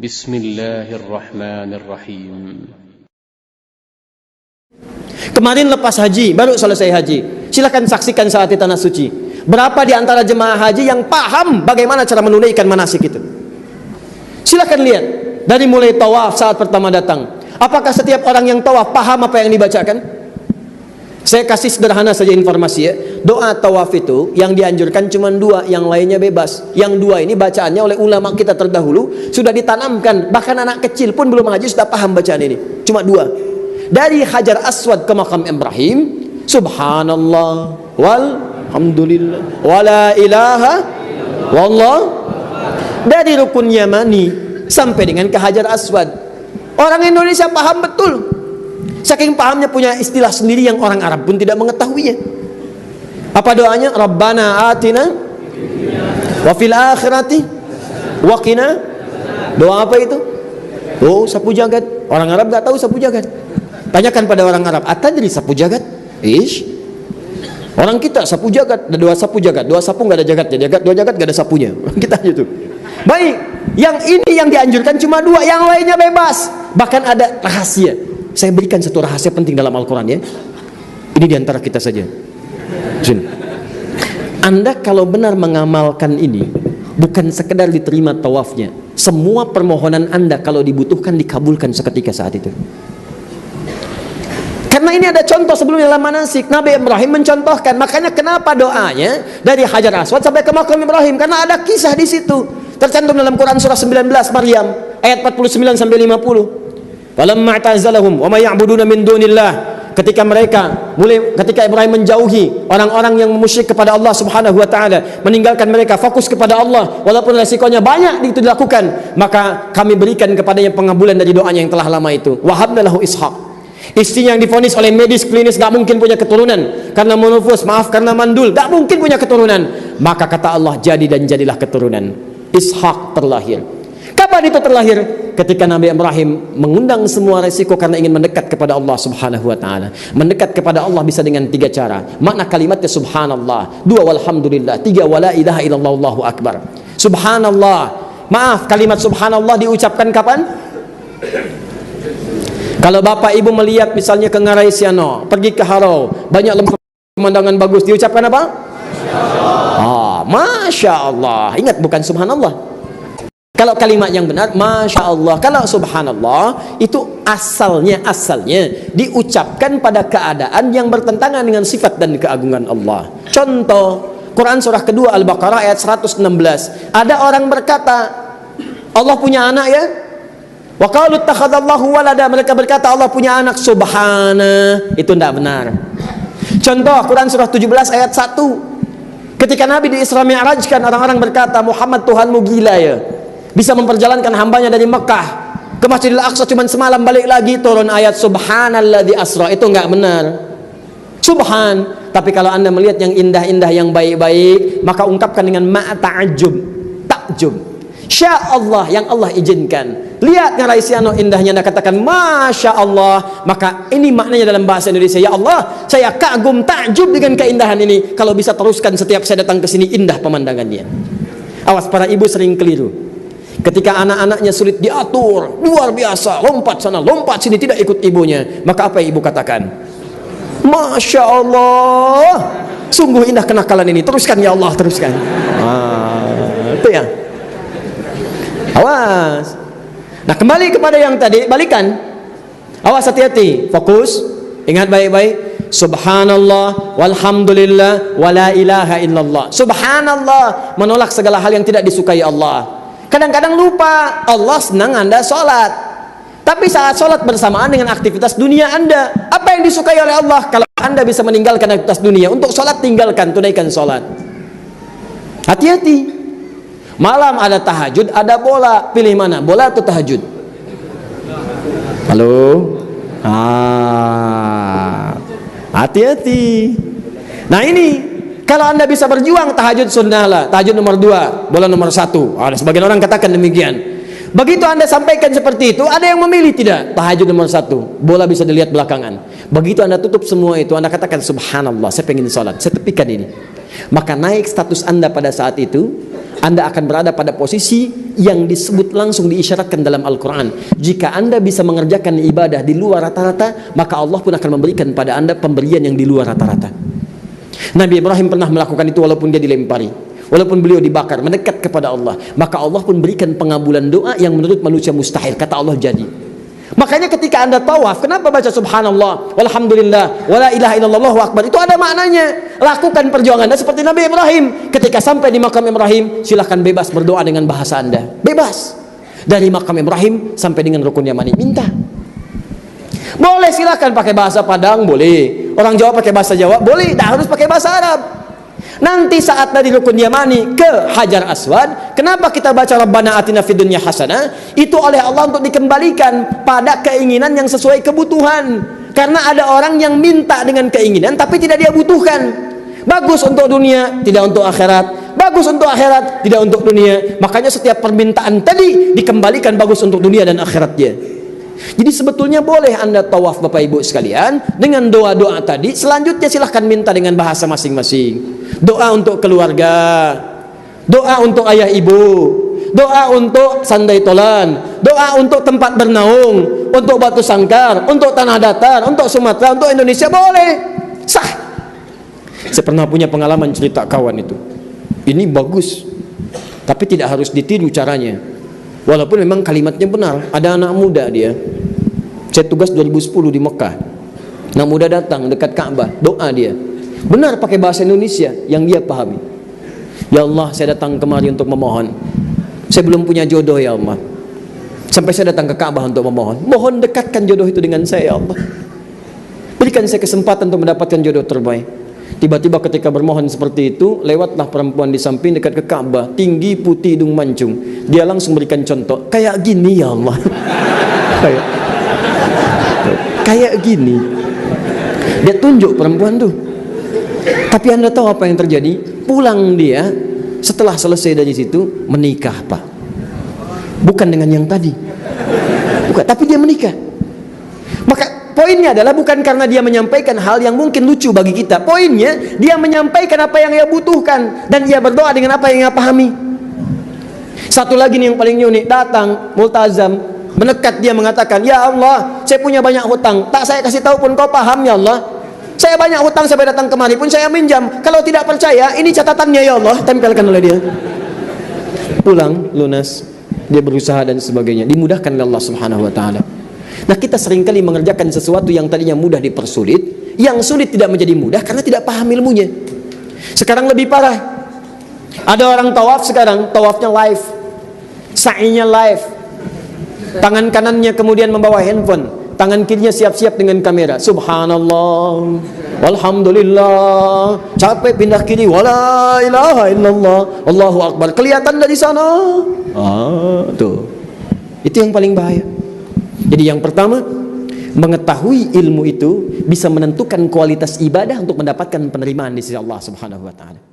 Bismillahirrahmanirrahim. Kemarin lepas haji, baru selesai haji. Silakan saksikan saat di tanah suci. Berapa di antara jemaah haji yang paham bagaimana cara menunaikan manasik itu? Silakan lihat dari mulai tawaf saat pertama datang. Apakah setiap orang yang tawaf paham apa yang dibacakan? Saya kasih sederhana saja informasi ya. Doa tawaf itu yang dianjurkan cuma 2, yang lainnya bebas. Yang 2 ini bacaannya oleh ulama kita terdahulu sudah ditanamkan. Bahkan anak kecil pun belum haji sudah paham bacaan ini. Cuma 2. Dari Hajar Aswad ke makam Ibrahim, subhanallah walhamdulillah wala ilaha wallah. Dari rukun Yamani sampai dengan ke Hajar Aswad, orang Indonesia paham betul. Saking pahamnya punya istilah sendiri yang orang Arab pun tidak mengetahuinya. Apa doanya? Rabbana atina wa fil akhirati wa qina. Doa apa itu? Oh, sapu jagat. Orang Arab enggak tahu sapu jagat. Tanyakan pada orang Arab, atadri sapu jagat? Ish. Orang kita sapu jagat, ada 2 sapu jagat. 2 sapu enggak ada jagatnya, 2 jagat enggak ada sapunya. Kita aja tuh. Baik, yang ini yang dianjurkan cuma 2, yang lainnya bebas. Bahkan ada rahasia. Saya berikan satu rahasia penting dalam Al-Quran ya. Ini diantara kita saja. Sini. Anda kalau benar mengamalkan ini, bukan sekedar diterima tawafnya, semua permohonan Anda kalau dibutuhkan dikabulkan seketika saat itu. Karena ini ada contoh sebelumnya dalam manasik. Nabi Ibrahim mencontohkan. Makanya kenapa doanya dari Hajar Aswad sampai ke makam Ibrahim? Karena ada kisah di situ. Tercantum dalam Quran surah 19 Maryam ayat 49 sampai 50. Falamma ta'zalahum wa ma ya'buduna min dunillah. Ketika Ibrahim menjauhi orang-orang yang musyrik kepada Allah Subhanahu wa taala, meninggalkan mereka, fokus kepada Allah walaupun resikonya banyak itu dilakukan, maka kami berikan kepadanya pengabulan dari doanya yang telah lama itu. Wa habna lahu Ishaq. Istrinya yang divonis oleh medis klinis gak mungkin punya keturunan karena monofus, karena mandul, gak mungkin punya keturunan. Maka kata Allah, jadi dan jadilah keturunan. Ishak terlahir. Kapan itu terlahir? Ketika Nabi Ibrahim mengundang semua resiko karena ingin mendekat kepada Allah Subhanahu wa taala. Mendekat kepada Allah bisa dengan 3 cara. Makna kalimatnya subhanallah, 2 walhamdulillah, 3 wala ilaha illallah, Allahu akbar. Subhanallah. Maaf, kalimat subhanallah diucapkan kapan? Kalau bapak ibu melihat misalnya ke Ngarai Siano, pergi ke Harau, banyak pemandangan bagus, diucapkan apa? Masya Allah. Ingat, bukan subhanallah. Kalau kalimat yang benar, Masya Allah. Kalau subhanallah, itu asalnya diucapkan pada keadaan yang bertentangan dengan sifat dan keagungan Allah. Contoh, Quran surah kedua Al-Baqarah ayat 116. Ada orang berkata, Allah punya anak ya? Wa qalu ittakhadallahu walada. Mereka berkata Allah punya anak. Subhana. Itu tidak benar. Contoh, Quran surah 17 ayat 1. Ketika Nabi di Isra Mi'rajkan, orang-orang berkata, Muhammad Tuhanmu gila ya, bisa memperjalankan hambanya dari Mekah ke Masjidil Aqsa cuma semalam, balik lagi turun ayat subhanalladzi asra. Itu enggak benar. Subhan. Tapi kalau Anda melihat yang indah-indah, yang baik-baik, maka ungkapkan dengan ta'ajjub, takjub. Sya Allah, yang Allah izinkan. Lihat Ngarai Siano indahnya, Anda katakan Masya Allah. Maka ini maknanya dalam bahasa Indonesia, ya Allah, saya kagum, takjub dengan keindahan ini. Kalau bisa teruskan setiap saya datang ke sini, indah pemandangannya. Awas, para ibu sering keliru. Ketika anak-anaknya sulit diatur, luar biasa, lompat sana, lompat sini, tidak ikut ibunya, maka apa yang ibu katakan? Masya Allah, sungguh indah kenakalan ini, teruskan ya Allah, teruskan. Itu ya. Awas. Nah, kembali kepada yang tadi, balikan. Awas, hati-hati, fokus, ingat baik-baik. Subhanallah walhamdulillah wala ilaha illallah. Subhanallah, menolak segala hal yang tidak disukai Allah. Kadang-kadang lupa, Allah senang Anda sholat, tapi saat sholat bersamaan dengan aktivitas dunia Anda. Apa yang disukai oleh Allah? Kalau Anda bisa meninggalkan aktivitas dunia untuk sholat, tinggalkan, tunaikan sholat. Hati-hati. Malam ada tahajud, ada bola, pilih mana? Bola atau tahajud? Halo? Hati-hati. Nah ini, kalau Anda bisa berjuang, tahajud sunnah lah, tahajud nomor 2, bola nomor 1. Ada sebagian orang katakan demikian. Begitu Anda sampaikan seperti itu, ada yang memilih tidak, tahajud nomor 1, bola bisa dilihat belakangan. Begitu Anda tutup semua itu, Anda katakan subhanallah, saya pengen sholat, saya tepikan ini. Maka naik status Anda pada saat itu, Anda akan berada pada posisi yang disebut langsung diisyaratkan dalam Al-Quran. Jika Anda bisa mengerjakan ibadah di luar rata-rata, maka Allah pun akan memberikan pada Anda pemberian yang di luar rata-rata. Nabi Ibrahim pernah melakukan itu walaupun dia dilempari, walaupun beliau dibakar, mendekat kepada Allah, maka Allah pun berikan pengabulan doa yang menurut manusia mustahil. Kata Allah, jadi. Makanya ketika Anda tawaf, kenapa baca subhanallah, walhamdulillah, wala ilaha illallah, Allahu akbar? Itu ada maknanya. Lakukan perjuangan Anda seperti Nabi Ibrahim. Ketika sampai di makam Ibrahim, silahkan bebas berdoa dengan bahasa Anda. Bebas. Dari makam Ibrahim sampai dengan rukun Yamani, minta. Boleh, silahkan pakai bahasa Padang, boleh. Orang Jawa pakai bahasa Jawa, boleh. Tak harus pakai bahasa Arab. Nanti saat dari rukun Yamani ke Hajar Aswad, kenapa kita baca Rabbana atina fid dunya hasanah? Itu oleh Allah untuk dikembalikan pada keinginan yang sesuai kebutuhan. Karena ada orang yang minta dengan keinginan tapi tidak dia butuhkan. Bagus untuk dunia, tidak untuk akhirat. Bagus untuk akhirat, tidak untuk dunia. Makanya setiap permintaan tadi dikembalikan bagus untuk dunia dan akhirat dia. Jadi sebetulnya boleh Anda tawaf Bapak Ibu sekalian dengan doa-doa tadi. Selanjutnya silahkan minta dengan bahasa masing-masing. Doa untuk keluarga, doa untuk ayah ibu, doa untuk sandai tolan, doa untuk tempat bernaung, untuk batu sangkar, untuk tanah datar, untuk Sumatera, untuk Indonesia, boleh, sah. Saya pernah punya pengalaman cerita kawan itu. Ini bagus, tapi tidak harus ditiru caranya. Walaupun memang kalimatnya benar. Ada anak muda dia, saya tugas 2010 di Mekah. Anak muda datang dekat Ka'bah, doa dia benar pakai bahasa Indonesia yang dia pahami. Ya Allah, saya datang kemari untuk memohon. Saya belum punya jodoh ya Allah. Sampai saya datang ke Ka'bah untuk memohon. Mohon dekatkan jodoh itu dengan saya ya Allah. Berikan saya kesempatan untuk mendapatkan jodoh terbaik. Tiba-tiba ketika bermohon seperti itu, lewatlah perempuan di samping dekat ke Ka'bah, tinggi, putih, hidung mancung. Dia langsung berikan contoh, kayak gini ya Allah. Kayak gini. Dia tunjuk perempuan tuh. Tapi Anda tahu apa yang terjadi? Pulang dia, setelah selesai dari situ, menikah Pak. Bukan dengan yang tadi. Bukan, tapi dia menikah. Maka poinnya adalah bukan karena dia menyampaikan hal yang mungkin lucu bagi kita. Poinnya, dia menyampaikan apa yang ia butuhkan. Dan ia berdoa dengan apa yang ia pahami. Satu lagi nih yang paling unik, datang multazam, mendekat dia mengatakan, ya Allah, saya punya banyak hutang, tak saya kasih tahu pun kau paham ya Allah. Saya banyak hutang sampai datang kemari pun saya minjam. Kalau tidak percaya, ini catatannya ya Allah, tempelkan oleh dia. Pulang, lunas, dia berusaha dan sebagainya, dimudahkan oleh Allah Subhanahu wa taala. Nah, kita seringkali mengerjakan sesuatu yang tadinya mudah dipersulit, yang sulit tidak menjadi mudah karena tidak paham ilmunya. Sekarang lebih parah. Ada orang tawaf sekarang, tawafnya live, sa'inya live. Tangan kanannya kemudian membawa handphone, tangan kirinya siap-siap dengan kamera. Subhanallah, walhamdulillah, capek pindah kiri, wala ilaha illallah, Allahu akbar. Kelihatan dari sana. Tuh. Itu yang paling bahaya. Jadi yang pertama, mengetahui ilmu itu bisa menentukan kualitas ibadah untuk mendapatkan penerimaan di sisi Allah Subhanahu wa taala.